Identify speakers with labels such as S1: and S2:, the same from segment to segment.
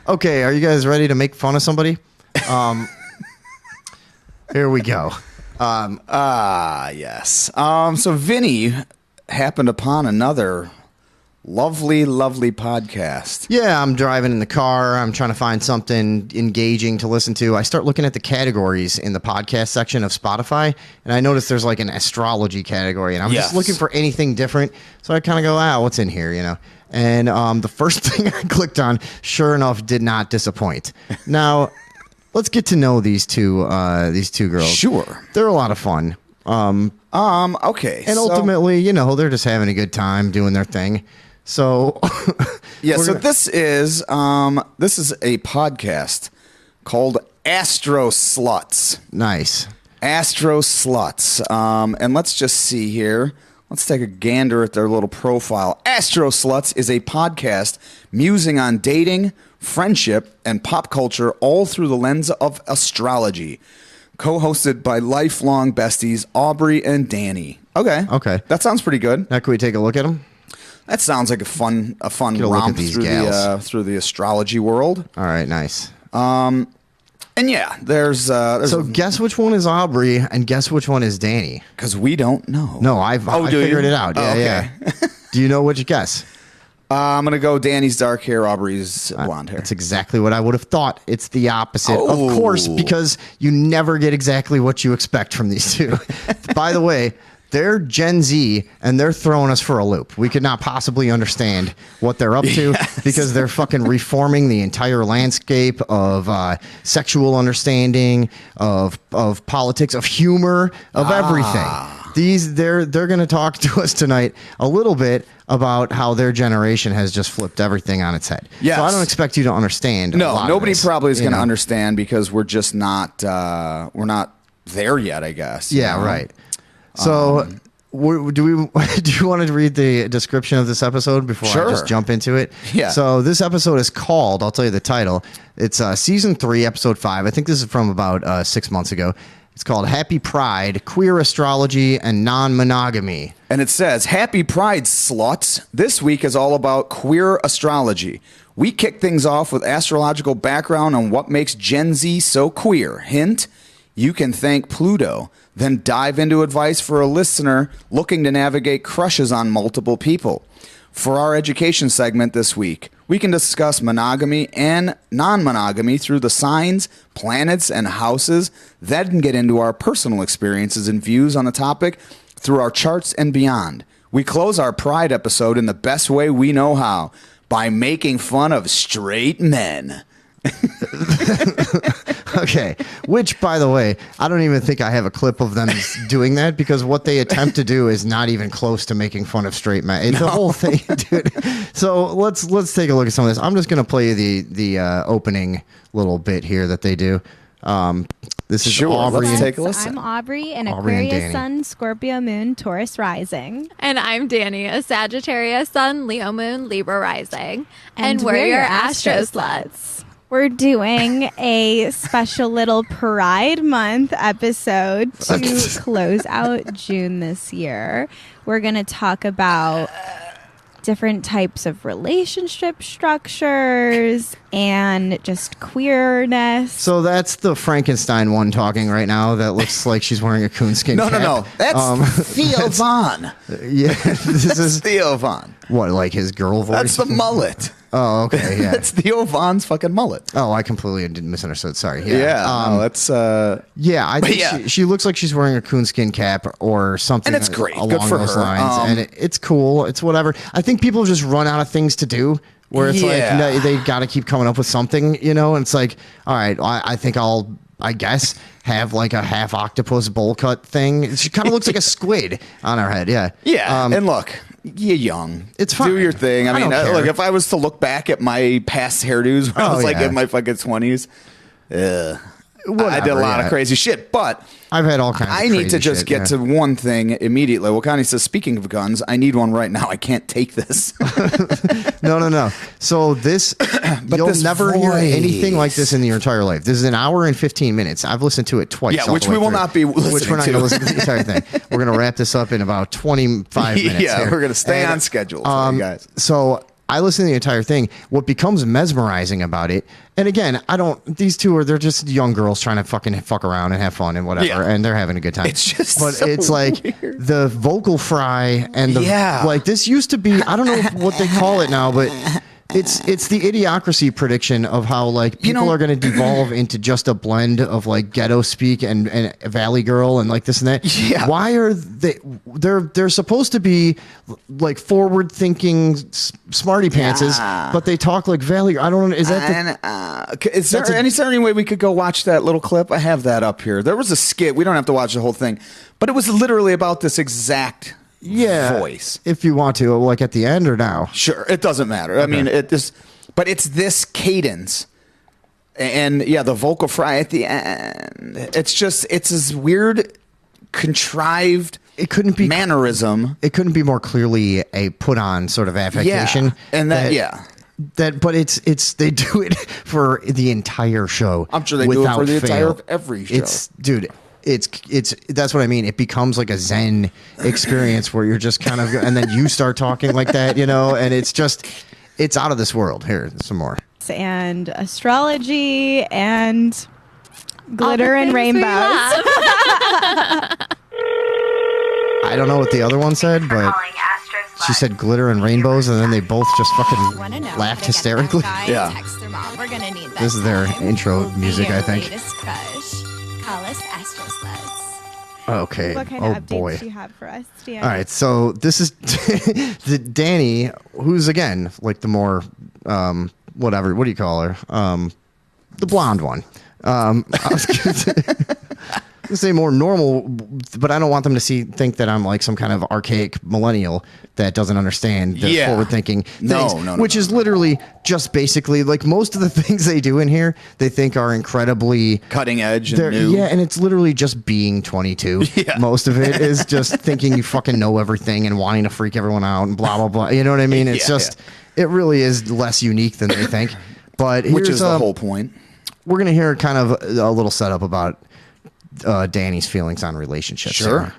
S1: Okay, are you guys ready to make fun of somebody? Here we go.
S2: Yes. So Vinny happened upon another lovely podcast.
S1: Yeah, I'm driving in the car. I'm trying to find something engaging to listen to. I start looking at the categories in the podcast section of Spotify, and I notice there's like an astrology category, and I'm just looking for anything different. So I kind of go, what's in here, you know? And the first thing I clicked on, sure enough, did not disappoint. Now, let's get to know these two girls. Sure. They're a lot of fun.
S2: Okay.
S1: And ultimately, you know, they're just having a good time doing their thing. So
S2: this is a podcast called Astro Sluts.
S1: Nice.
S2: Astro Sluts. And let's just see here. Let's take a gander at their little profile. Astro Sluts is a podcast musing on dating, friendship, and pop culture all through the lens of astrology. Co-hosted by lifelong besties Aubrey and Danny. Okay. That sounds pretty good.
S1: Now, can we take a look at them?
S2: That sounds like a fun romp through the astrology world.
S1: All right, nice.
S2: And yeah, there's
S1: so guess which one is Aubrey and guess which one is Danny?
S2: Because we don't know.
S1: No, I figured it out. Yeah,
S2: okay.
S1: Yeah. Do you know which guess?
S2: I'm gonna go Danny's dark hair, Aubrey's blonde hair.
S1: That's exactly what I would have thought. It's the opposite, of course, because you never get exactly what you expect from these two. By the way, they're Gen Z, and they're throwing us for a loop. We could not possibly understand what they're up to because they're fucking reforming the entire landscape of sexual understanding, of politics, of humor, of everything. They're going to talk to us tonight a little bit about how their generation has just flipped everything on its head.
S2: Yes.
S1: So I don't expect you to understand.
S2: No, nobody probably is going to understand because we're just not we're not there yet, I guess.
S1: Yeah, right. So, do you want to read the description of this episode before I just jump into it?
S2: Yeah.
S1: So this episode is called, I'll tell you the title. It's season 3, episode 5. I think this is from about 6 months ago. It's called Happy Pride, Queer Astrology, and Non-Monogamy.
S2: And it says, Happy Pride, sluts. This week is all about queer astrology. We kick things off with astrological background on what makes Gen Z so queer. Hint, you can thank Pluto. Then dive into advice for a listener looking to navigate crushes on multiple people. For our education segment this week, we can discuss monogamy and non-monogamy through the signs, planets, and houses, then get into our personal experiences and views on the topic through our charts and beyond. We close our Pride episode in the best way we know how, by making fun of straight men.
S1: Okay, which, by the way, I don't even think I have a clip of them doing that because what they attempt to do is not even close to making fun of straight men. It's the whole thing, dude. So let's take a look at some of this. I'm just going to play you the opening little bit here that they do. This is Aubrey.
S2: Let's take a listen.
S3: I'm Aubrey, an Aquarius Sun, Scorpio Moon, Taurus Rising.
S4: And I'm Danny, a Sagittarius Sun, Leo Moon, Libra Rising. And we're your Astro Sluts.
S3: We're doing a special little Pride Month episode to close out June this year. We're going to talk about different types of relationship structures and just queerness.
S1: So that's the Frankenstein one talking right now that looks like she's wearing a coonskin cap.
S2: No. That's Theo Von.
S1: Yeah, this is
S2: Theo Von.
S1: What, like his girl voice?
S2: That's the mullet.
S1: Oh, okay, yeah.
S2: That's Theo Von's fucking mullet.
S1: Oh, I completely misunderstood. Sorry.
S2: That's...
S1: Yeah, I think she looks like she's wearing a coonskin cap or something.
S2: And it's great.
S1: Along
S2: Good for
S1: those
S2: her.
S1: lines. And it's cool. It's whatever. I think people just run out of things to do where it's like they got to keep coming up with something, you know? And it's like, all right, I think I guess, have like a half octopus bowl cut thing. She kind of looks like a squid on her head. Yeah.
S2: Yeah. And look, you're young.
S1: It's fine.
S2: Do your thing. I mean,
S1: look,
S2: if I was to look back at my past hairdos when I was like in my fucking 20s, I did a lot of crazy shit, but
S1: I've had all kinds of crazy
S2: I need to just get to one thing immediately. Well, Connie says, speaking of guns, I need one right now. I can't take this.
S1: No. So this, you'll never hear anything like this in your entire life. This is an hour and 15 minutes. I've listened to it twice.
S2: Yeah, which we will not be listening to.
S1: Which we're not going to listen to the entire thing. We're going to wrap this up in about 25 minutes.
S2: Yeah,
S1: here.
S2: we're going to stay on schedule for you guys.
S1: So I listen to the entire thing. What becomes mesmerizing about it, and again, these two they're just young girls trying to fuck around and have fun and whatever, and they're having a good time.
S2: It's just
S1: but
S2: so
S1: it's like
S2: weird.
S1: the vocal fry and the like this used to be, I don't know what they call it now, but it's the idiocracy prediction of how like people are going to devolve into just a blend of like ghetto speak and Valley Girl and like this and that.
S2: Yeah.
S1: Why are they're supposed to be like forward thinking smarty pantses, but they talk like Valley. I don't know. Is that
S2: is there any way we could go watch that little clip? I have that up here. There was a skit. We don't have to watch the whole thing, but it was literally about this exact voice.
S1: If you want to, like at the end or now.
S2: Sure, it doesn't matter. Okay. I mean, but it's this cadence, and the vocal fry at the end. It's this weird, contrived.
S1: It couldn't be
S2: mannerism.
S1: It couldn't be more clearly a put on sort of affectation.
S2: Yeah, and
S1: but it's they do it for the entire show.
S2: I'm sure they do it for the entire of every show.
S1: It's that's what I mean. It becomes like a Zen experience where you're just kind of, and then you start talking like that, and it's out of this world. Here, some more.
S3: And astrology and glitter and rainbows.
S1: I don't know what the other one said, but she said glitter and rainbows, and then they both just fucking laughed hysterically.
S2: Yeah.
S1: This is their intro music, I think.
S4: Call us Astro Sluts.
S1: Okay.
S3: What kind of updates do you have for us, Danny?
S1: All right. So this is Danny, who's again like the more whatever. What do you call her? The blonde one. I was gonna say more normal, but I don't want them to think that I'm like some kind of archaic millennial that doesn't understand the forward thinking things, which is literally just basically like most of the things they do in here they think are incredibly
S2: cutting edge and new.
S1: Yeah, and it's literally just being 22. Yeah. Most of it is just thinking you fucking know everything and wanting to freak everyone out and blah blah blah. You know what I mean? It's it really is less unique than they think. But
S2: which is the whole point.
S1: We're gonna hear kind of a little setup about Danny's feelings on relationships.
S2: Sure.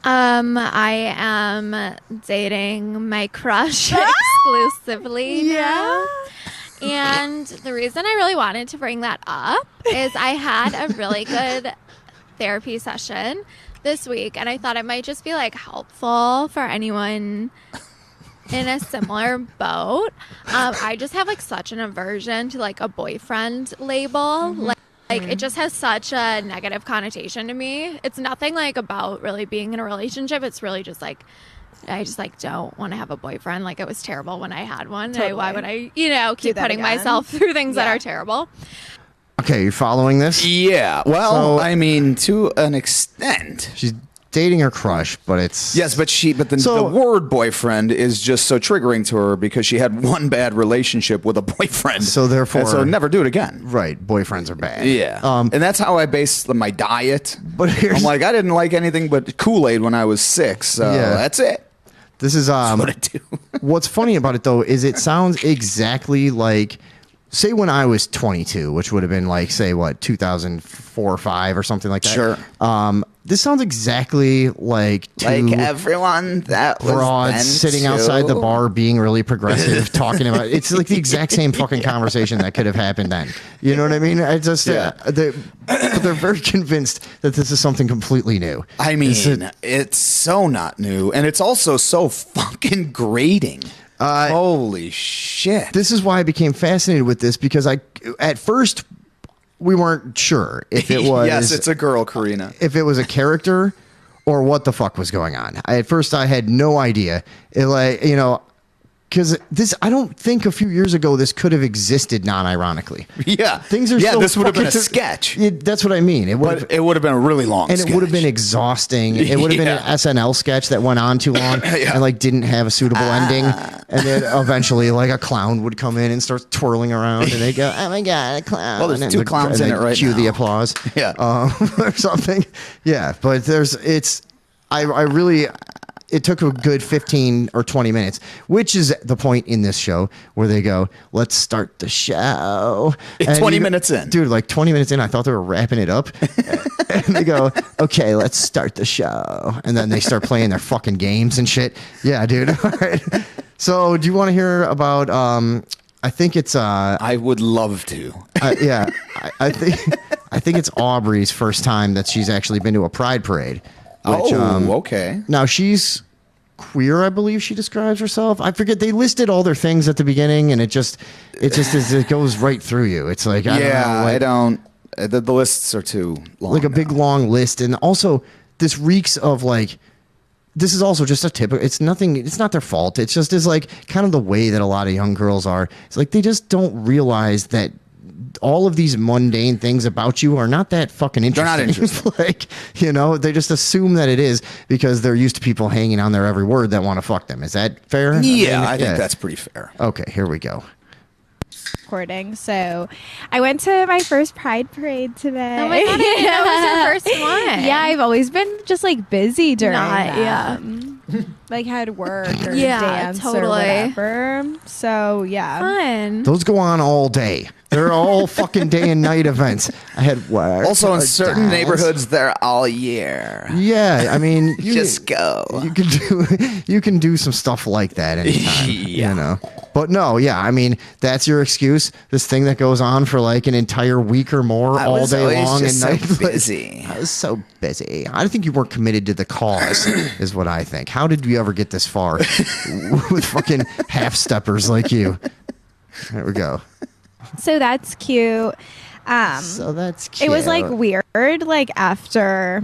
S4: I am dating my crush exclusively now. And the reason I really wanted to bring that up is I had a really good therapy session this week, and I thought it might just be like helpful for anyone in a similar boat. I just have like such an aversion to like a boyfriend label. Like it just has such a negative connotation to me. It's nothing like about really being in a relationship. It's really just like I just like don't want to have a boyfriend. Like it was terrible when I had one.
S3: Totally.
S4: Why would I, keep putting myself through things that are terrible?
S1: Okay, you following this?
S2: Yeah. Well, I mean, to an extent.
S1: She's dating her crush, but it's
S2: the word boyfriend is just so triggering to her because she had one bad relationship with a boyfriend.
S1: So therefore,
S2: never do it again.
S1: Right, boyfriends are bad.
S2: Yeah, and that's how I base my diet.
S1: But I'm
S2: like, I didn't like anything but Kool-Aid when I was 6. So that's it.
S1: This is
S2: that's what I do.
S1: What's funny about it though is it sounds exactly like. Say when I was 22, which would have been like, say, 2004 or 5 or something like that.
S2: Sure.
S1: This sounds exactly like
S2: everyone that was
S1: broads sitting outside the bar being really progressive, talking about it's like the exact same fucking conversation that could have happened then. You know what I mean? I just but they're very convinced that this is something completely new.
S2: I mean, it's so not new, and it's also so fucking grating. Holy shit.
S1: This is why I became fascinated with this because at first we weren't sure if it was
S2: yes, it's a girl, Karina.
S1: If it was a character or what the fuck was going on. At first I had no idea. Because I don't think a few years ago this could have existed non-ironically.
S2: Yeah.
S1: Things are
S2: this would have been a sketch.
S1: That's what I mean. It would
S2: have been a really long sketch.
S1: And it would have been exhausting. It would have been an SNL sketch that went on too long and didn't have a suitable ending. And then eventually a clown would come in and start twirling around and they go, oh my God, a clown.
S2: Well, there's 2 clowns in it right
S1: cue
S2: now.
S1: the applause.
S2: Yeah.
S1: Or something. Yeah. But it took a good 15 or 20 minutes, which is the point in this show where they go, let's start the show.
S2: 20 minutes in.
S1: Dude, 20 minutes in, I thought they were wrapping it up. And they go, okay, let's start the show. And then they start playing their fucking games and shit. Yeah, dude. All right. So, do you want to hear about? I think it's.
S2: I would love to.
S1: Yeah, I think it's Aubrey's first time that she's actually been to a pride parade. Which,
S2: okay.
S1: Now she's queer, I believe she describes herself. I forget, they listed all their things at the beginning, and it just is, it goes right through you. It's like
S2: I don't. The lists are too long.
S1: Like a big long list, and also this reeks of like. This is also just a typical. It's nothing. It's not their fault. It's just is like kind of the way that a lot of young girls are. It's like they just don't realize that all of these mundane things about you are not that fucking interesting.
S2: They're not interesting.
S1: Like, they just assume that it is because they're used to people hanging on their every word that want to fuck them. Is that fair?
S2: Yeah, I think that's pretty fair.
S1: Okay, here we go.
S3: Recording. So I went to my first pride parade today.
S4: Oh my God, I didn't know it was your first one.
S3: Yeah, I've always been just like busy during
S4: them.
S3: like had work or
S4: Yeah,
S3: dance
S4: totally.
S3: or whatever. So yeah.
S4: Fun.
S1: Those go on all day. They're all fucking day and night events. I had work.
S2: Also, in
S1: a
S2: certain
S1: dance.
S2: neighborhoods, they're all year.
S1: Yeah, I mean,
S2: Just go.
S1: You can do some stuff like that anytime.
S2: Yeah.
S1: But no, yeah, I mean, that's your excuse. This thing that goes on for like an entire week or more,
S2: I
S1: all
S2: was
S1: day
S2: always
S1: long
S2: just
S1: and
S2: so
S1: night.
S2: busy.
S1: I was so busy. I think you weren't committed to the cause, is what I think. How did you ever get this far with fucking half steppers like you? There we go.
S3: So that's cute.
S1: So that's cute.
S3: It was like weird, like after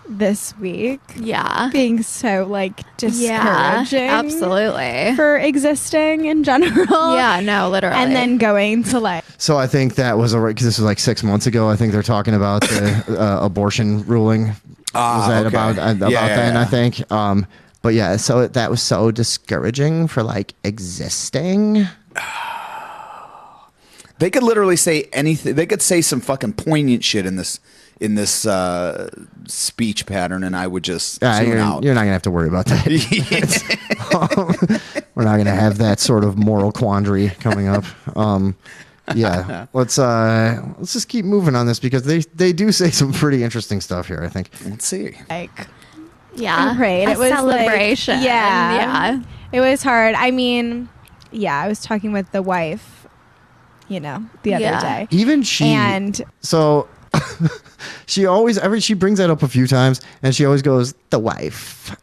S3: this week
S4: Yeah.
S3: being so like
S4: Yeah.
S3: discouraging.
S4: Absolutely.
S3: For existing in general.
S4: Yeah. No. Literally.
S3: And then going to like
S1: So I think that was because this was like 6 months ago. I think they're talking about the abortion ruling. Was that
S2: okay.
S1: about then?
S2: Yeah.
S1: I think. But yeah, so that was so discouraging for like existing.
S2: They could literally say anything. They could say some fucking poignant shit in this speech pattern, and I would just tune out.
S1: You're not gonna have to worry about that. We're not gonna have that sort of moral quandary coming up. Yeah, let's just keep moving on this because they do say some pretty interesting stuff here, I think.
S2: Let's see.
S3: like
S4: yeah.
S3: parade.
S4: A
S3: It was
S4: celebration.
S3: Like, yeah.
S4: Yeah.
S3: It was hard. I mean, yeah, I was talking with the wife, the other day.
S1: Even she
S3: And
S1: so she always she brings that up a few times and she always goes, the wife.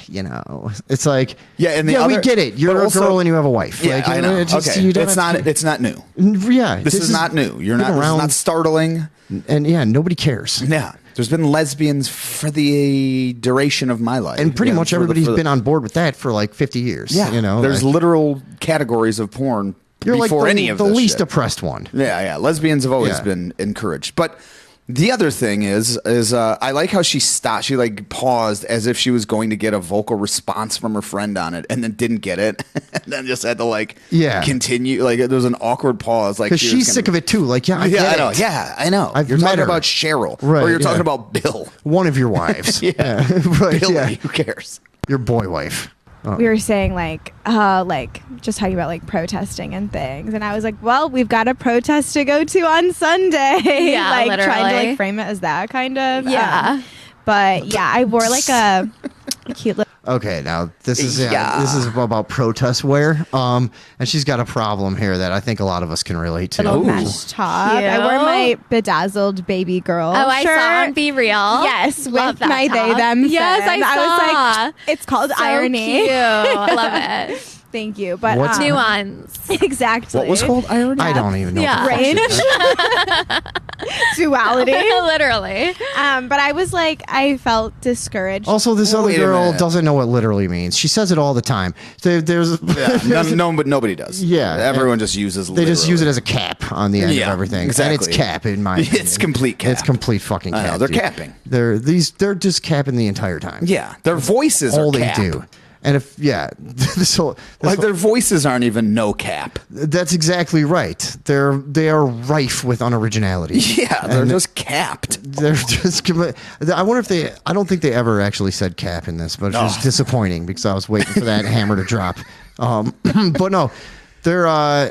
S1: It's like
S2: And
S1: we get it. You're a
S2: also-
S1: girl and you have a wife.
S2: Yeah,
S1: like,
S2: I know.
S1: It's just,
S2: Okay,
S1: you don't
S2: it's
S1: have
S2: not.
S1: to-
S2: It's not new.
S1: Yeah,
S2: This is not new. You're not.
S1: been
S2: This is
S1: around,
S2: not startling.
S1: and yeah, nobody cares.
S2: Yeah, there's been lesbians for the duration of my life,
S1: And pretty
S2: Yeah,
S1: much
S2: for the-
S1: everybody's
S2: for the-
S1: been on board with that for like 50 years.
S2: Yeah, there's
S1: like,
S2: literal categories of porn
S1: you're
S2: before
S1: like
S2: any of
S1: the
S2: this
S1: least
S2: shit.
S1: oppressed one.
S2: Yeah. Lesbians have always
S1: Yeah.
S2: been encouraged, but. The other thing is I like how she stopped. She like paused as if she was going to get a vocal response from her friend on it, and then didn't get it, and then just had to continue. Like there was an awkward pause, like
S1: Because she's sick of it too. Like, I get
S2: I know.
S1: it.
S2: Yeah, I know.
S1: I've
S2: You're
S1: met
S2: talking
S1: her.
S2: about Cheryl,
S1: Right,
S2: or you're talking
S1: yeah.
S2: about Bill.
S1: One of your wives.
S2: Yeah.
S1: Right,
S2: Billy,
S1: yeah.
S2: who cares?
S1: Your boy wife.
S3: we were saying like just talking about like protesting and things, and I was like, well, we've got a protest to go to on Sunday.
S4: Yeah,
S3: like trying to
S4: literally.
S3: like frame it as that kind of.
S4: Yeah.
S3: But yeah, I wore like a cute little.
S1: Okay, now this is
S2: Yeah.
S1: this is about protest wear. And she's got a problem here that I think a lot of us can relate to.
S3: Little mesh top. I wore my bedazzled baby girl.
S4: Oh, I
S3: shirt.
S4: saw on Be Real.
S3: Yes,
S4: Love
S3: with
S4: that
S3: my they
S4: top.
S3: them.
S4: Yes,
S3: them.
S4: I
S3: was like,
S4: saw.
S3: it's called
S4: So
S3: irony.
S4: Cute. I love it.
S3: Thank you. But
S1: What's
S4: Nuance.
S3: exactly.
S2: What was called irony?
S1: I don't even know.
S4: Yeah.
S1: What the fuck
S3: Range.
S1: she does.
S3: Duality.
S4: Literally.
S3: But I was like, I felt discouraged.
S1: Also, this other
S2: Wait a
S1: girl
S2: minute.
S1: doesn't know what literally means. She says it all the time. There's
S2: But nobody does.
S1: Yeah.
S2: everyone just uses.
S1: They just use it
S2: literally.
S1: as a cap on the end of
S2: Yeah,
S1: everything.
S2: exactly.
S1: And it's cap in my opinion.
S2: It's complete cap.
S1: It's complete fucking
S2: I
S1: cap.
S2: know, they're
S1: dude.
S2: capping.
S1: They're just capping the entire time.
S2: Yeah, their voices
S1: all
S2: are
S1: they
S2: cap.
S1: do. And if this whole
S2: Their voices aren't even no cap.
S1: that's exactly right. They are rife with unoriginality.
S2: Yeah, they're
S1: And
S2: just capped.
S1: They're just. I wonder if they. I don't think they ever actually said cap in this, but it was disappointing because I was waiting for that hammer to drop. But no, I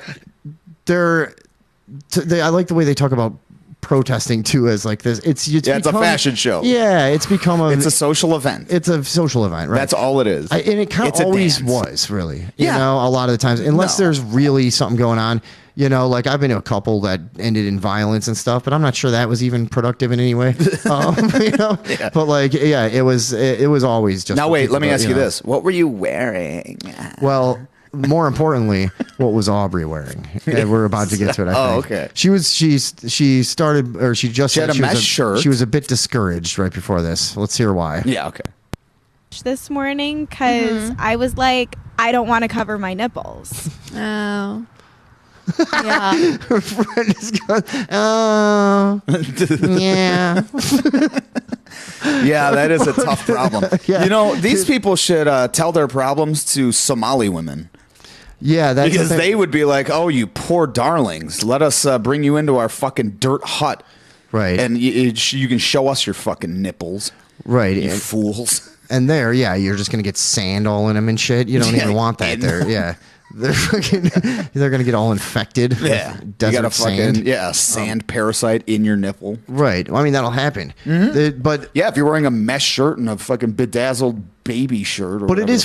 S1: like the way they talk about protesting too as like this. It's
S2: a fashion show.
S1: Yeah, it's become
S2: it's a social event.
S1: It's a social event, right?
S2: That's all it is.
S1: And it kind of always was, really. You know, a lot of the times, unless there's really something going on. You know, like I've been to a couple that ended in violence and stuff, but I'm not sure that was even productive in any way. You know, but like, yeah, it was always just.
S2: Now wait, let me ask you this: what were you wearing?
S1: Well, more importantly, what was Aubrey wearing? And we're about to get to it. I think.
S2: Okay.
S1: She started, or she just
S2: had a mesh shirt.
S1: She was a bit discouraged right before this. Let's hear why.
S2: Yeah. Okay.
S3: This morning because I was like, I don't want to cover my nipples.
S4: Oh. Yeah.
S1: Her friend is going, oh, yeah.
S2: Yeah, that is a tough problem.
S1: Yeah.
S2: You know, these people should tell their problems to Somali women.
S1: Yeah, that's
S2: because they would be like, "Oh, you poor darlings, let us bring you into our fucking dirt hut,
S1: right?
S2: And you can show us your fucking nipples,
S1: right?
S2: You fools."
S1: And there, yeah, you're just gonna get sand all in them and shit. You don't even want that there. Yeah. They're gonna get all infected.
S2: Yeah,
S1: desert
S2: you got a
S1: sand.
S2: fucking sand parasite in your nipple.
S1: Right. Well, I mean, that'll happen. But
S2: yeah, if you're wearing a mesh shirt and a fucking bedazzled baby shirt, or
S1: but it is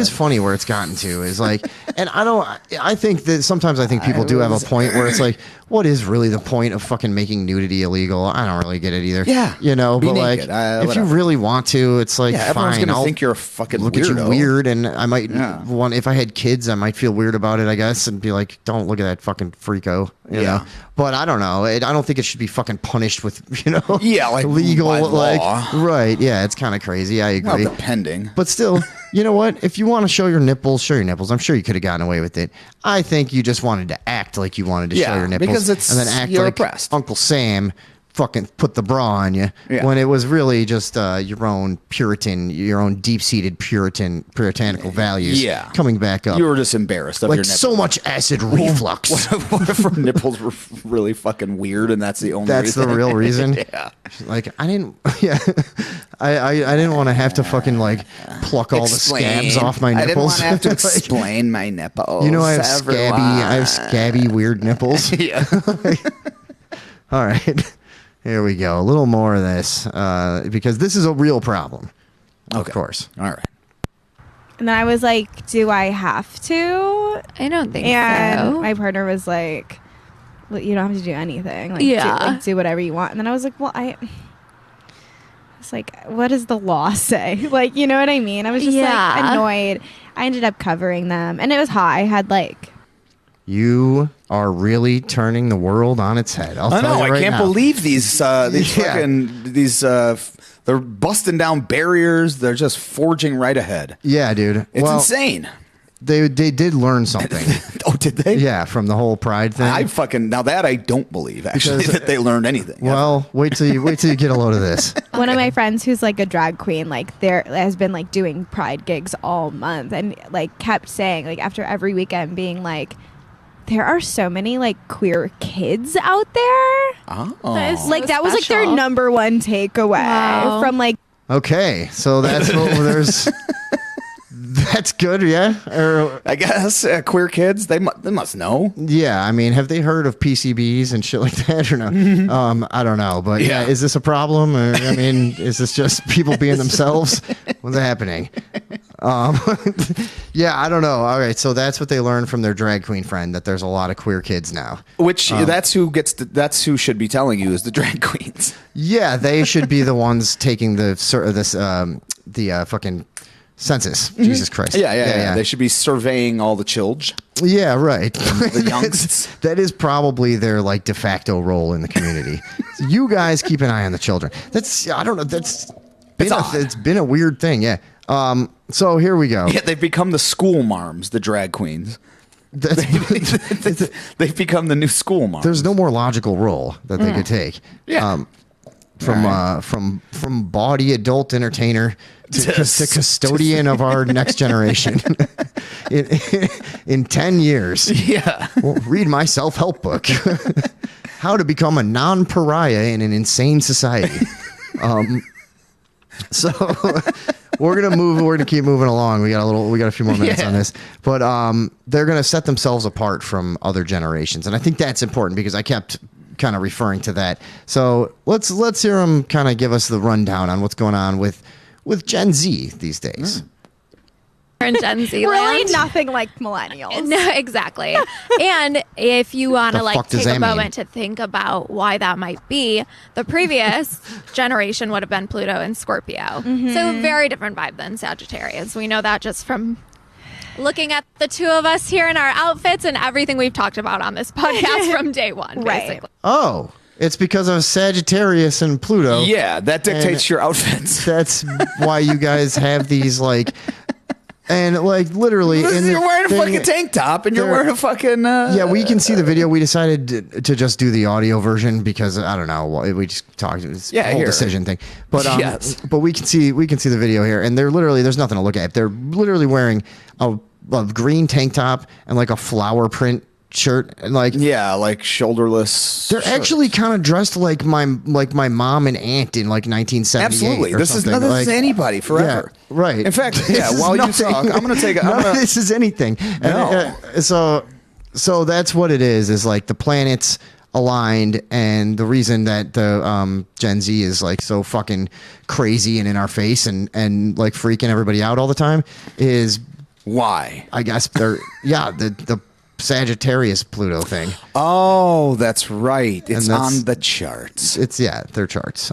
S1: funny where it's gotten to is like, and I think that sometimes I think people do have a point where it's like, what is really the point of fucking making nudity illegal? I don't really get it either.
S2: Yeah,
S1: you know,
S2: be
S1: but
S2: naked.
S1: Like, if you really want to, it's like,
S2: everyone's
S1: fine.
S2: gonna think you're a fucking
S1: look
S2: weirdo.
S1: at you weird, and I might want, if I had kids, I might feel weird about it, I guess, and be like, don't look at that fucking freako. You know? But I don't know. I don't think it should be fucking punished with,
S2: like
S1: legal,
S2: by
S1: like
S2: law.
S1: Right. Yeah, it's kind of crazy. I agree.
S2: Well, depending.
S1: But still, you know what? If you want to show your nipples, show your nipples. I'm sure you could have gotten away with it. I think you just wanted to act like you wanted to show your nipples.
S2: Because it's,
S1: and then act
S2: you're
S1: like
S2: oppressed.
S1: Uncle Sam fucking put the bra on you when it was really just your own deep-seated puritanical values coming back up.
S2: You were just embarrassed of
S1: like
S2: your nipples.
S1: so much acid reflux.
S2: What if her nipples were really fucking weird and that's the only reason?
S1: The real reason?
S2: Yeah.
S1: Like, I didn't I didn't want to have to fucking like pluck all the scabs off my nipples.
S2: I didn't want to have to explain my nipples.
S1: You know, I have scabby weird nipples.
S2: Yeah.
S1: All right. Here we go. A little more of this because this is a real problem. Of course.
S2: All right.
S3: And then I was like, do I have to?
S4: I don't think
S3: and
S4: so.
S3: my partner was like, well, you don't have to do anything. Like, do whatever you want. And then I was like, well, it's like, what does the law say? Like, you know what I mean? I was just like annoyed. I ended up covering them, and it was hot. I had like.
S1: You are really turning the world on its head. I
S2: can't believe these they're busting down barriers. They're just forging right ahead.
S1: Yeah, dude.
S2: It's insane.
S1: They did learn something.
S2: Oh, did they?
S1: Yeah, from the whole pride thing.
S2: Now that I don't believe actually that they learned anything.
S1: Well, wait till you get a load of this.
S3: One of my friends who's like a drag queen, like there has been like doing pride gigs all month, and like kept saying like after every weekend being like, there are so many like queer kids out there.
S2: Oh,
S3: that was like their number one takeaway from like.
S1: Okay, so that's what there's. That's good, yeah. Or
S2: I guess queer kids they must know.
S1: Yeah, I mean, have they heard of PCBs and shit like that or no? I don't know, but yeah, is this a problem? Or, I mean, is this just people being themselves? What's happening? Yeah, I don't know. All right, so that's what they learned from their drag queen friend, that there's a lot of queer kids now.
S2: Which that's who should be telling you is the drag queens. Yeah,
S1: they should be the ones taking the fucking census. Jesus Christ.
S2: Yeah. They should be surveying all the children.
S1: Yeah, right.
S2: The youngsters.
S1: That is probably their like de facto role in the community. So you guys keep an eye on the children. I don't know. It's been a weird thing. Yeah. So here we go.
S2: Yeah, they've become the school marms, the drag queens. They've become the new school marms.
S1: There's no more logical role that they could take.
S2: Yeah.
S1: From bawdy adult entertainer to custodian of our next generation in 10 years.
S2: Yeah.
S1: Well, read my self-help book. How to become a non-pariah in an insane society. So we're gonna keep moving along. We got a few more minutes on this, but they're gonna set themselves apart from other generations, and I think that's important because I kept kind of referring to that. So let's hear him kind of give us the rundown on what's going on with Gen Z these days.
S4: In Gen Z
S3: Really
S4: land.
S3: nothing like millennials.
S4: No, exactly. And if you want to
S1: The
S4: like
S1: fuck does
S4: take a
S1: that mean?
S4: moment to think about why that might be, the previous generation would have been Pluto and Scorpio. So very different vibe than Sagittarius. We know that just from looking at the two of us here in our outfits and everything we've talked about on this podcast from day one,
S3: Right.
S4: basically.
S1: Oh, it's because of Sagittarius and Pluto.
S2: Yeah, that dictates
S1: And-
S2: your outfits.
S1: That's why you guys have these like, and like literally,
S2: You're wearing a
S1: thing-
S2: fucking tank top and you're
S1: they're-
S2: wearing a fucking.
S1: Yeah, we can see the video. We decided to just do the audio version because I don't know. We just talked. It's a whole
S2: here.
S1: decision thing. But
S2: Yes.
S1: but we can see the video here, and they're literally there's nothing to look at. They're literally wearing a green tank top and like a flower print shirt, and like
S2: Yeah, like shoulderless.
S1: they're
S2: shirts.
S1: actually kind of dressed like my mom and aunt in like 1978.
S2: Absolutely.
S1: or
S2: This is
S1: something.
S2: nothing
S1: Like,
S2: to anybody forever.
S1: Yeah, right.
S2: In fact,
S1: This
S2: yeah,
S1: is
S2: while
S1: nothing.
S2: you talk, I'm going to take a.
S1: None of this is anything.
S2: No.
S1: So that's what it is like the planets aligned, and the reason that the Gen Z is like so fucking crazy and in our face and like freaking everybody out all the time is,
S2: Why?
S1: I guess they're the Sagittarius Pluto thing.
S2: Oh, that's right. It's
S1: And that's-
S2: on the charts.
S1: It's their charts.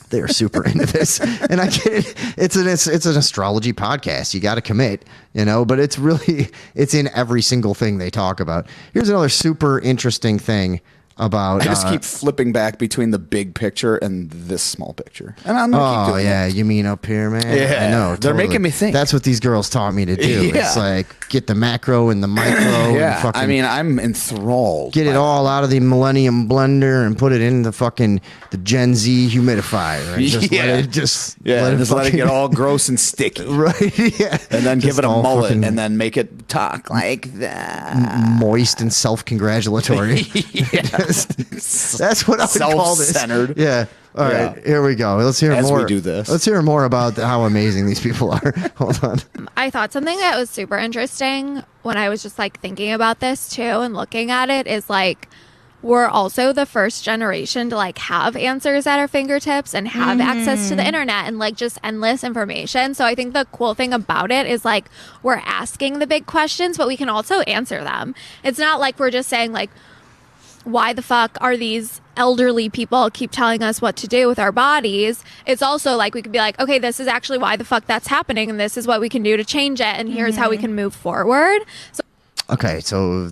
S1: They are super into this, and I get it. It's an astrology podcast. You got to commit, but it's in every single thing they talk about. Here's another super interesting thing about.
S2: I just keep flipping back between the big picture and this small picture. And I'm going to keep
S1: Oh
S2: doing
S1: yeah,
S2: that.
S1: you mean up here, man?
S2: Yeah,
S1: I know.
S2: they're making me think.
S1: That's what these girls taught me to do.
S2: Yeah.
S1: It's like get the macro and the micro. And
S2: Yeah,
S1: fucking
S2: I mean, I'm enthralled.
S1: get it
S2: by
S1: all out of the Millennium Blender and put it in the Gen Z humidifier and just let it just
S2: let it
S1: fucking-
S2: get all gross and sticky.
S1: right. Yeah,
S2: And then give
S1: Just
S2: it a
S1: all
S2: mullet
S1: fucking
S2: and then make it talk like that.
S1: moist and self-congratulatory. That's what I would call this.
S2: Self-centered.
S1: Yeah. All right,
S2: Yeah.
S1: here we go. Let's hear
S2: As
S1: more.
S2: we do this.
S1: Let's hear more about how amazing these people are. Hold on.
S4: I thought something that was super interesting when I was just like thinking about this too and looking at it is like we're also the first generation to like have answers at our fingertips and have access to the internet and like just endless information. So I think the cool thing about it is like we're asking the big questions, but we can also answer them. It's not like we're just saying like, why the fuck are these elderly people keep telling us what to do with our bodies? It's also like we could be like, okay, this is actually why the fuck that's happening, and this is what we can do to change it, and here's how we can move forward. So
S1: Okay, so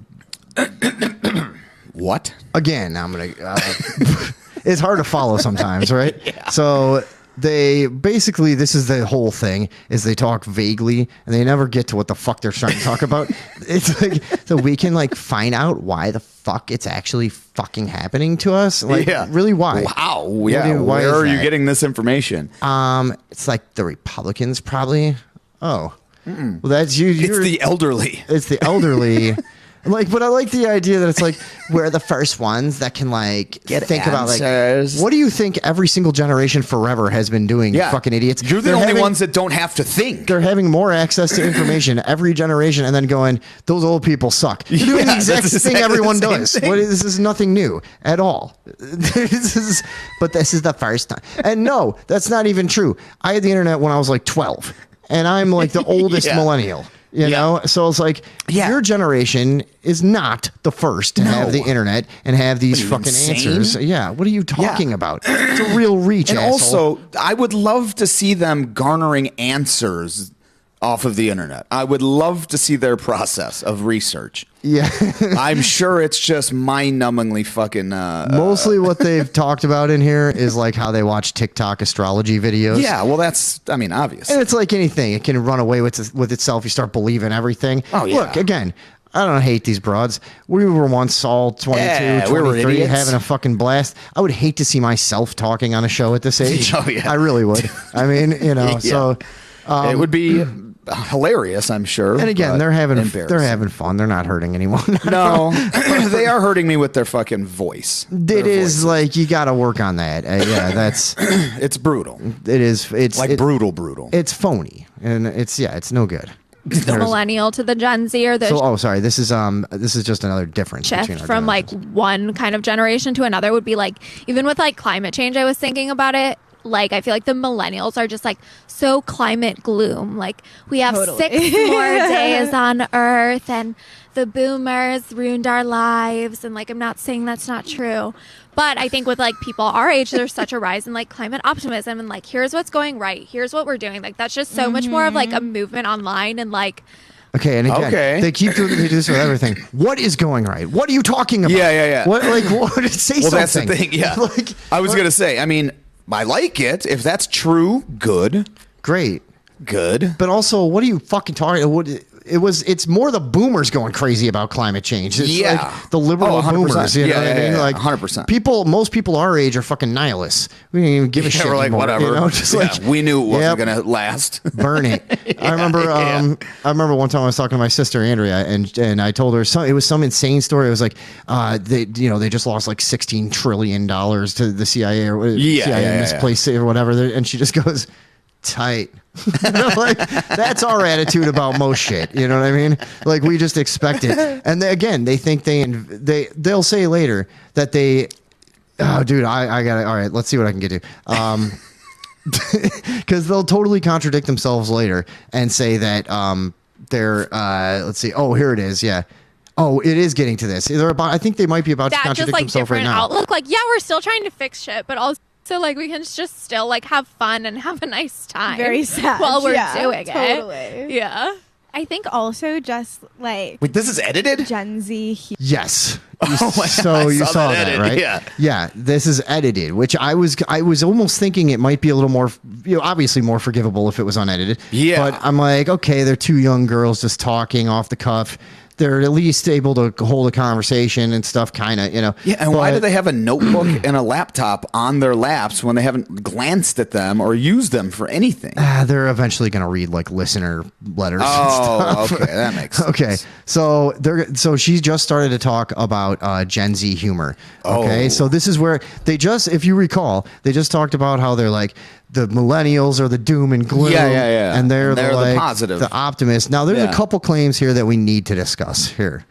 S2: What?
S1: again, I'm gonna. It's hard to follow sometimes, right? So they basically, this is the whole thing: is they talk vaguely and they never get to what the fuck they're trying to talk about. It's like so we can like find out why the fuck it's actually fucking happening to us. Like, really, why?
S2: Wow. Yeah.
S1: Why
S2: Where
S1: is
S2: are you
S1: that?
S2: getting this information?
S1: It's like the Republicans, probably. Oh, well, that's you.
S2: It's the elderly.
S1: It's the elderly. But I like the idea that it's like we're the first ones that can like
S2: Get
S1: think about like
S2: answers.
S1: what do you think every single generation forever has been doing? You fucking idiots.
S2: You're the
S1: They're
S2: only
S1: having-
S2: ones that don't have to think.
S1: They're having more access to information every generation, and then going, "Those old people suck." You're doing the
S2: Yeah,
S1: exact
S2: that's
S1: thing
S2: exactly
S1: everyone
S2: the same
S1: does.
S2: thing.
S1: This is nothing new at all. But this is the first time. And no, that's not even true. I had the internet when I was like 12, and I'm like the oldest
S2: Yeah.
S1: millennial. You know, so it's like your generation is not the first to have the internet and have these
S2: Are you
S1: fucking
S2: insane?
S1: answers. Yeah, what are you talking about? It's a real reach.
S2: And
S1: asshole.
S2: also, I would love to see them garnering answers off of the internet. I would love to see their process of research.
S1: yeah.
S2: I'm sure it's just mind-numbingly fucking.
S1: Mostly what they've talked about in here is like how they watch TikTok astrology videos.
S2: Yeah, well, that's, I mean, obvious.
S1: And it's like anything. It can run away with itself. You start believing everything.
S2: Oh, yeah.
S1: Look, again, I don't hate these broads. We were once all 22,
S2: Yeah, we were
S1: 23,
S2: idiots.
S1: having a fucking blast. I would hate to see myself talking on a show at this age.
S2: Oh, yeah.
S1: I really would. I mean,
S2: Yeah.
S1: so...
S2: it would be hilarious, I'm sure.
S1: And again,
S2: but
S1: they're having
S2: embarrassing.
S1: fun. They're not hurting anyone.
S2: No, they are hurting me with their fucking voice.
S1: It is like you got to work on that. Yeah, that's
S2: It's brutal.
S1: it is. It's
S2: Like
S1: it-
S2: brutal.
S1: It's phony, and it's no good.
S4: the millennial to the Gen Z, or the
S1: sorry. This is just another difference between
S4: shift
S1: our
S4: from like
S1: generations.
S4: one kind of generation to another would be like, even with like climate change, I was thinking about it. Like, I feel like the millennials are just like so climate gloom. Like, we have 6 more days on Earth, and the boomers ruined our lives. And like, I'm not saying that's not true, but I think with like people our age, there's such a rise in like climate optimism and like, here's what's going right, here's what we're doing. Like, that's just so much more of like a movement online and like.
S1: Okay, and again, they keep doing this with everything. What is going right? What are you talking about?
S2: Yeah.
S1: What say something?
S2: Well, that's the thing. Yeah,
S1: like,
S2: I was gonna say. I mean, I like it. If that's true, good.
S1: Great.
S2: Good.
S1: But also, what are you fucking talking? It's more the boomers going crazy about climate change. It's like the liberal boomers. You know what I mean? Like
S2: 100%.
S1: Most people our age are fucking nihilists. We didn't even give a shit.
S2: We're like,
S1: anymore,
S2: whatever.
S1: You know? Just like,
S2: we knew it wasn't gonna last.
S1: Burn it. I remember. I remember one time I was talking to my sister Andrea, and I told her it was some insane story. It was like they just lost like $16 trillion to the CIA or CIA in this place or whatever, and she just goes, tight. Like, that's our attitude about most shit. You know what I mean? Like, we just expect it. And they think they'll say later that they. Oh, dude, I got it. All right, let's see what I can get to. Because they'll totally contradict themselves later and say that they're. Let's see. Oh, here it is. Yeah. Oh, it is getting to this. I think they might be about to contradict themselves right now.
S4: Outlook. Like, yeah, we're still trying to fix shit, but also. So, like, we can just still, like, have fun and have a nice time.
S3: Very sad.
S4: While we're doing
S3: totally.
S4: it. Yeah.
S3: I think also just, like...
S2: Wait, this is edited?
S3: Gen Z...
S1: Yes.
S2: Oh my
S1: so
S2: God,
S1: you saw that, right?
S2: Yeah.
S1: Yeah, this is edited, which I was almost thinking it might be a little more, obviously more forgivable if it was unedited.
S2: Yeah.
S1: But I'm like, okay, they're two young girls just talking off the cuff. They're at least able to hold a conversation and stuff, kind of,
S2: Yeah, and why do they have a notebook and a laptop on their laps when they haven't glanced at them or used them for anything?
S1: They're eventually going to read like listener letters. and stuff.
S2: Okay, that makes sense.
S1: Okay, so she just started to talk about Gen Z humor. Okay, so this is where if you recall, they just talked about how they're like, the millennials are the doom and gloom.
S2: Yeah.
S1: And they're
S2: the positive.
S1: the optimists. Now, there's a couple claims here that we need to discuss here.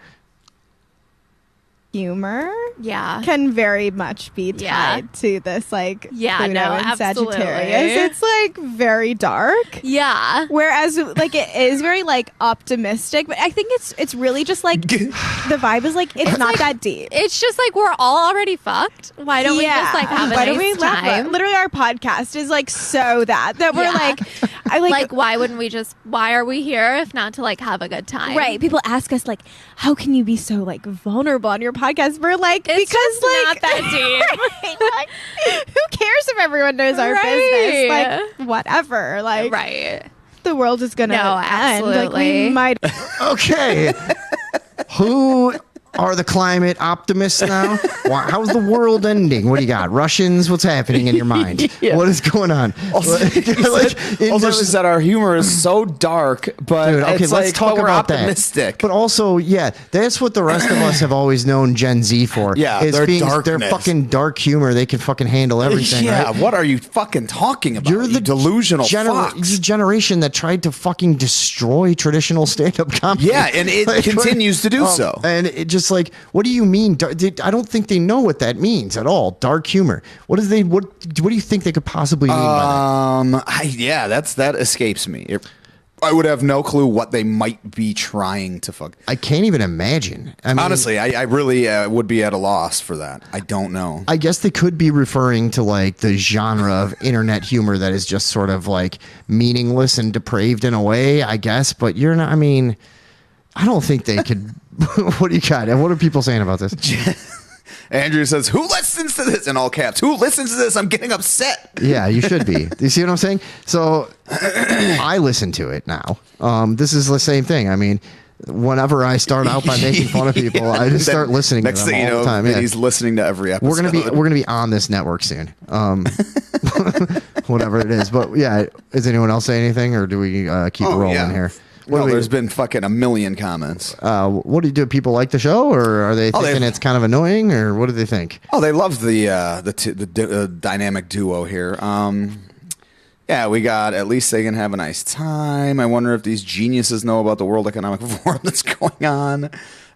S3: Humor
S4: can
S3: very much be tied to this, like, Pluto and
S4: absolutely.
S3: Sagittarius. It's like very dark.
S4: Yeah.
S3: Whereas like it is very like optimistic, but I think it's really just like the vibe is like it's not that deep.
S4: It's just like we're all already fucked. Why don't we just like have a nice time?
S3: Literally, our podcast is like so that we're like,
S4: why wouldn't we just? Why are we here if not to like have a good time?
S3: Right. People ask us like, how can you be so like vulnerable on your podcast? We're like,
S4: it's
S3: because like
S4: not that deep.
S3: Right? Like, who cares if everyone knows our business? Like, whatever. Like, the world is gonna end.
S4: Absolutely.
S3: Like, we might.
S1: Okay. Who are the climate optimists now? How's the world ending? What do you got? Russians? What's happening in your mind? What is going on?
S2: Also, she said our humor is so dark, but
S1: dude, okay,
S2: it's
S1: let's talk
S2: we're
S1: about
S2: optimistic.
S1: That. But also, that's what the rest of us have always known Gen Z for.
S2: Yeah,
S1: is
S2: darkness.
S1: Their fucking dark humor. They can fucking handle everything.
S2: Yeah,
S1: right?
S2: what are you fucking talking about?
S1: You're the
S2: delusional
S1: fucks. Generation that tried to fucking destroy traditional stand-up comedy.
S2: Yeah, and it continues to do so.
S1: And it just like, what do you mean? I don't think they know what that means at all. Dark humor. What do you think they could possibly mean by that?
S2: That escapes me. I would have no clue what they might be trying to fuck.
S1: I can't even imagine. I mean,
S2: honestly, I really would be at a loss for that. I don't know.
S1: I guess they could be referring to like the genre of internet humor that is just sort of like meaningless and depraved in a way, I guess. But you're not. I mean, I don't think they could. What do you got? And what are people saying about this?
S2: Andrew says, "Who listens to this?" in all caps. Who listens to this? I'm getting upset.
S1: Yeah, you should be. Do you see what I'm saying? So I listen to it now. This is the same thing. I mean, whenever I start out by making fun of people, I just start listening to them all the time. Yeah.
S2: He's listening to every episode.
S1: We're gonna be on this network soon. Whatever it is. But yeah, does anyone else say anything, or do we keep rolling here?
S2: There's been fucking a million comments.
S1: What do People like the show, or are they thinking it's kind of annoying, or what do they think?
S2: Oh, they love the dynamic duo here. Yeah, we got at least they can have a nice time. I wonder if these geniuses know about the World Economic Forum that's going on.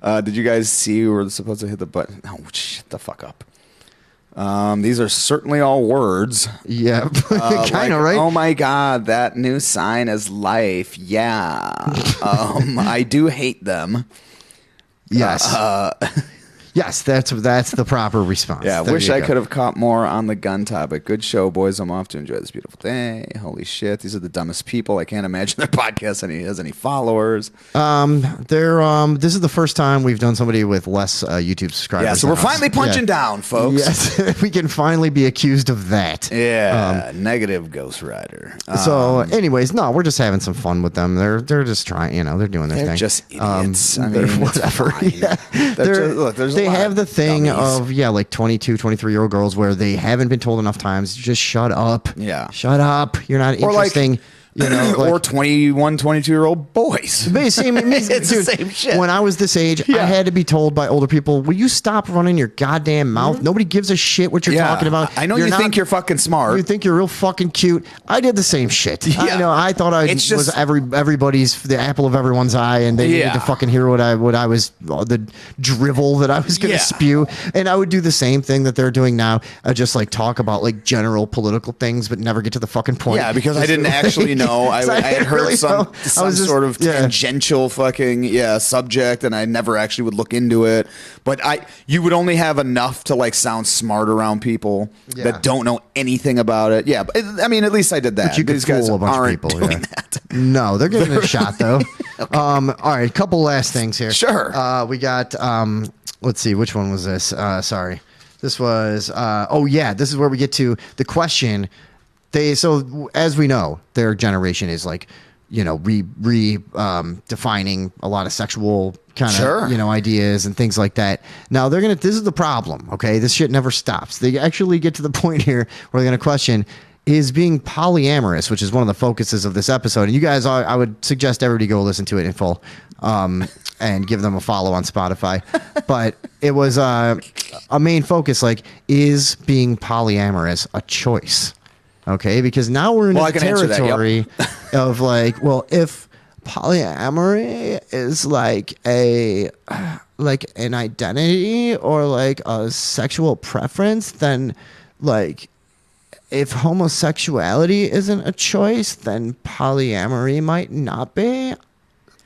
S2: Did you guys see we were supposed to hit the button? Oh, shut the fuck up. These are certainly all words.
S1: Yeah, kind of, right?
S2: Oh my God, that new sign is life. Yeah. I do hate them.
S1: Yes. Yes, that's the proper response.
S2: Yeah,
S1: There
S2: wish
S1: you
S2: I
S1: go.
S2: could have caught more on the gun topic. Good show, boys. I'm off to enjoy this beautiful day. Holy shit, these are the dumbest people. I can't imagine their podcast has any followers.
S1: This is the first time we've done somebody with less YouTube subscribers.
S2: Yeah, so we're
S1: than us.
S2: finally punching down, folks.
S1: Yes, we can finally be accused of that.
S2: Yeah, negative Ghost Rider.
S1: So, anyways, no, we're just having some fun with them. They're just trying, they're doing their
S2: They're
S1: thing.
S2: just idiots. I
S1: they're
S2: mean,
S1: whatever.
S2: Yeah.
S1: They have the thing
S2: dummies.
S1: of like 22, 23-year-old girls where they haven't been told enough times. Just shut up.
S2: Yeah.
S1: Shut up. You're not
S2: Or like-
S1: interesting.
S2: or 21, 22-year-old boys.
S1: It's
S2: the same shit.
S1: When I was this age, I
S2: Yeah.
S1: had to be told by older people, will you stop running your goddamn mouth? Nobody gives a shit what you're talking about.
S2: I know think you're fucking smart.
S1: You think you're real fucking cute. I did the same shit.
S2: Yeah.
S1: I know. I thought I
S2: It's
S1: was
S2: just-
S1: everybody's the apple of everyone's eye, and they needed to fucking hear what I was the drivel that I was going to spew, and I would do the same thing that they're doing now. Just like talk about like general political things, but never get to the fucking point.
S2: Yeah, because I didn't actually know. I had heard
S1: really
S2: some
S1: know. I was just-
S2: sort of
S1: yeah.
S2: tangential fucking subject, and I never actually would look into it. But you would only have enough to like sound smart around people that don't know anything about it. Yeah, but, I mean, at least I did that.
S1: But you could
S2: These guys
S1: fool a bunch of
S2: aren't
S1: people,
S2: doing
S1: yeah.
S2: that.
S1: No, they're giving it a shot though. All right, a couple last things here.
S2: Sure.
S1: We got. Let's see, which one was this? Sorry, this was. This is where we get to the question. So as we know, their generation is like, defining a lot of sexual kind of ideas and things like that. Now this is the problem. Okay, this shit never stops. They actually get to the point here where they're gonna question, is being polyamorous, which is one of the focuses of this episode. And you guys, I would suggest everybody go listen to it in full, and give them a follow on Spotify. But it was a main focus, like, is being polyamorous a choice? Okay, because now we're in the territory of like, well, if polyamory is like an identity or like a sexual preference, then like if homosexuality isn't a choice, then polyamory might not be.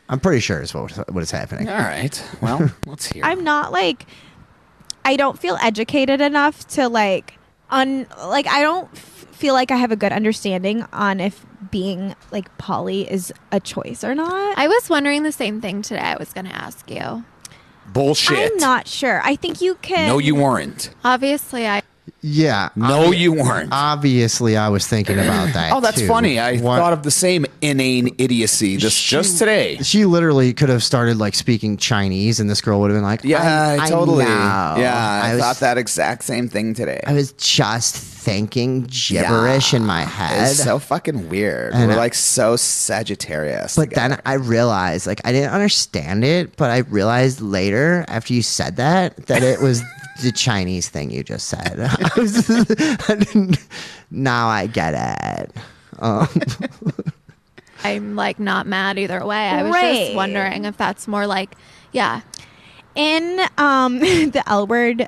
S1: I'm pretty sure is what is happening.
S2: All right. Well, let's hear.
S3: I'm not like, I don't feel educated enough to I don't feel like I have a good understanding on if being like poly is a choice or not.
S4: I was wondering the same thing today. I was going to ask you.
S2: Bullshit.
S3: I'm not sure. I think you can.
S2: No, you weren't.
S4: Obviously,
S1: Yeah.
S2: No, you weren't.
S1: Obviously, I was thinking about that.
S2: Oh, that's
S1: too.
S2: funny. I thought of the same inane idiocy just today.
S1: She literally could have started like speaking Chinese, and this girl would have been like,
S2: Yeah, totally.
S1: know.
S2: Yeah, I
S1: was-
S2: thought that exact same thing today.
S1: I was just thinking gibberish in my head.
S2: It's so fucking weird.
S1: And
S2: We're
S1: I-
S2: like so Sagittarius.
S1: But
S2: together.
S1: then I realized, like, I didn't understand it, but I realized later after you said that it was the Chinese thing you just said. Now I get it.
S4: I'm like not mad either way. I was
S3: Right.
S4: just wondering if that's more like,
S3: In the L Word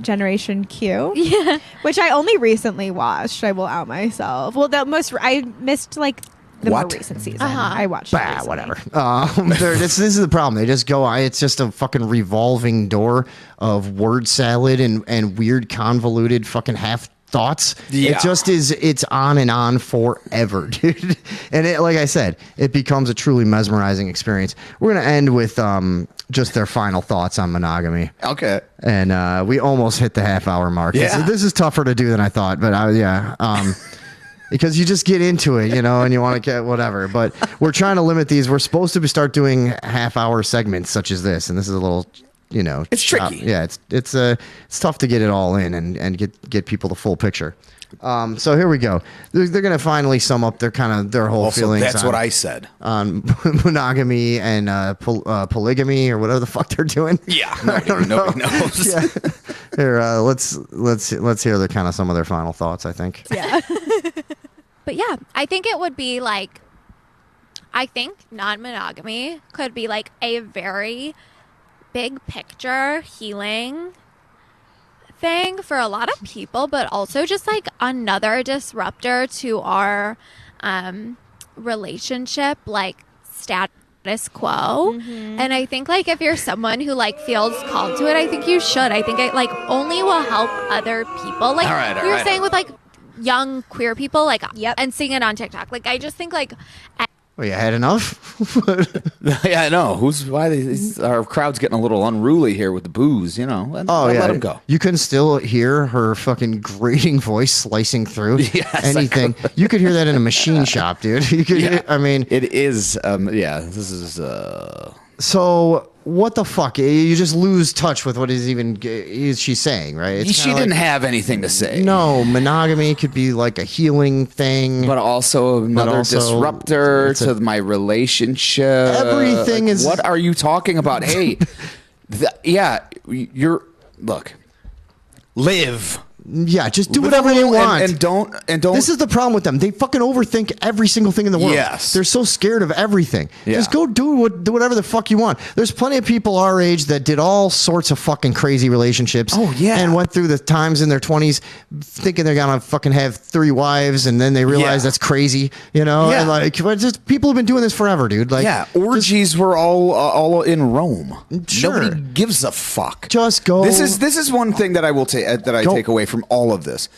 S3: Generation Q, which I only recently watched. I will out myself. Well, I missed like the more
S2: What?
S3: recent season.
S4: Uh-huh.
S3: I watched. it
S1: Bah,
S3: recently.
S1: whatever. This is the problem. They just go. It's just a fucking revolving door of word salad and weird convoluted fucking half thoughts.
S2: Yeah.
S1: It just is. It's on and on forever, dude. And like I said, it becomes a truly mesmerizing experience. We're gonna end with just their final thoughts on monogamy.
S2: Okay.
S1: And we almost hit the half-hour mark.
S2: Yeah.
S1: This is tougher to do than I thought, but because you just get into it, and you want to get whatever. But we're trying to limit these. We're supposed to start doing half-hour segments such as this, and this is a little,
S2: It's tricky.
S1: Yeah, it's tough to get it all in and get people the full picture. So here we go. They're going to finally sum up their whole
S2: Also,
S1: feelings.
S2: that's what I said.
S1: on monogamy and polygamy or whatever the fuck they're doing.
S2: Yeah.
S1: don't know.
S2: Nobody knows.
S1: Yeah. Here, let's hear some of their final thoughts. I think.
S3: Yeah.
S4: But yeah, I think it would be like, I think non-monogamy could be like a very big picture healing thing for a lot of people, but also just like another disruptor to our relationship, like status quo. And I think like if you're someone who like feels called to it, I think you should. I think it like only will help other people. Like
S2: All
S4: you were
S2: right.
S4: saying with like young queer people, like
S3: Yep.
S4: and seeing it on TikTok. Like I just think like
S1: Well, you had enough?
S2: Yeah, I know. Our crowd's getting a little unruly here with the booze, you know. Let them go.
S1: You can still hear her fucking grating voice slicing through anything. You could hear that in a machine shop, dude. You could.
S2: Yeah.
S1: I mean,
S2: It is, this is,
S1: so what the fuck? You just lose touch with what she's saying, right? It's
S2: she
S1: kinda
S2: didn't
S1: like,
S2: have anything to say.
S1: No, monogamy could be like a healing thing.
S2: But also another
S1: also,
S2: disruptor
S1: it's
S2: to my relationship.
S1: Everything is-
S2: What are you talking about? Hey, look, live.
S1: Yeah, just do
S2: Live
S1: whatever
S2: a
S1: you
S2: little
S1: want.
S2: and don't.
S1: This is the problem with them. They fucking overthink every single thing in the world.
S2: Yes.
S1: They're so scared of everything.
S2: Yeah.
S1: Just go do whatever the fuck you want. There's plenty of people our age that did all sorts of fucking crazy relationships.
S2: Oh, yeah.
S1: And went through the times in their 20s thinking they're going to fucking have 3 wives, and then they realize
S2: Yeah.
S1: that's crazy, you know?
S2: Yeah.
S1: And like, but just people have been doing this forever, dude. Like,
S2: Yeah, orgies were all in Rome.
S1: Sure.
S2: Nobody gives a fuck.
S1: Just go.
S2: This is one thing that I will take take away from all of this.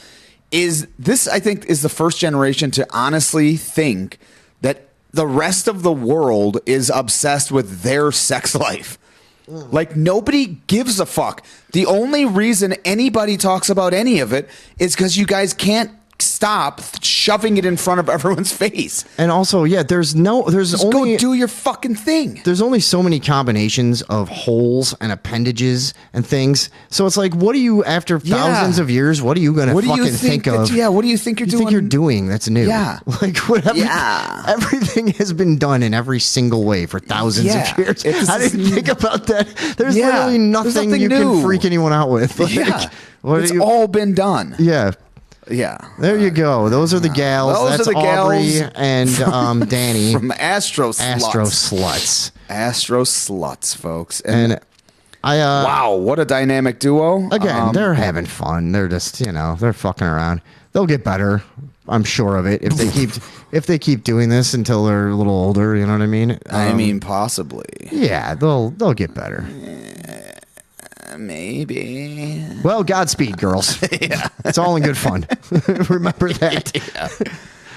S2: Is this, I think, is the first generation to honestly think that the rest of the world is obsessed with their sex life. Like, nobody gives a fuck. The only reason anybody talks about any of it is because you guys can't stop shoving it in front of everyone's face.
S1: And also, yeah, there's
S2: Just
S1: only
S2: go do your fucking thing.
S1: there's only so many combinations of holes and appendages and things. So it's like, what do you, after thousands of years, what are you going to fucking think of?
S2: What do you think you're
S1: You
S2: doing?
S1: think you're doing that's new?
S2: Yeah.
S1: Like whatever.
S2: Yeah.
S1: Everything has been done in every single way for thousands
S2: Yeah.
S1: of years.
S2: It's-
S1: How do you think about that? There's
S2: Yeah.
S1: literally
S2: There's
S1: nothing
S2: nothing
S1: you
S2: new.
S1: can freak anyone out with. Like,
S2: Yeah.
S1: what
S2: It's
S1: do you,
S2: all been done.
S1: yeah.
S2: Yeah.
S1: There you go. Those are the gals.
S2: Those
S1: That's
S2: are the
S1: Aubrey
S2: gals
S1: and Danny.
S2: From Astro Sluts.
S1: Astro Sluts.
S2: Astro Sluts, folks.
S1: And I
S2: wow, what a dynamic duo.
S1: Again, they're having fun. They're just, they're fucking around. They'll get better. I'm sure of it. If they keep doing this until they're a little older, you know what I mean?
S2: I mean, possibly.
S1: Yeah, they'll get better.
S2: Maybe.
S1: Well, Godspeed, girls. Yeah. It's all in good fun. Remember that.
S2: Yeah.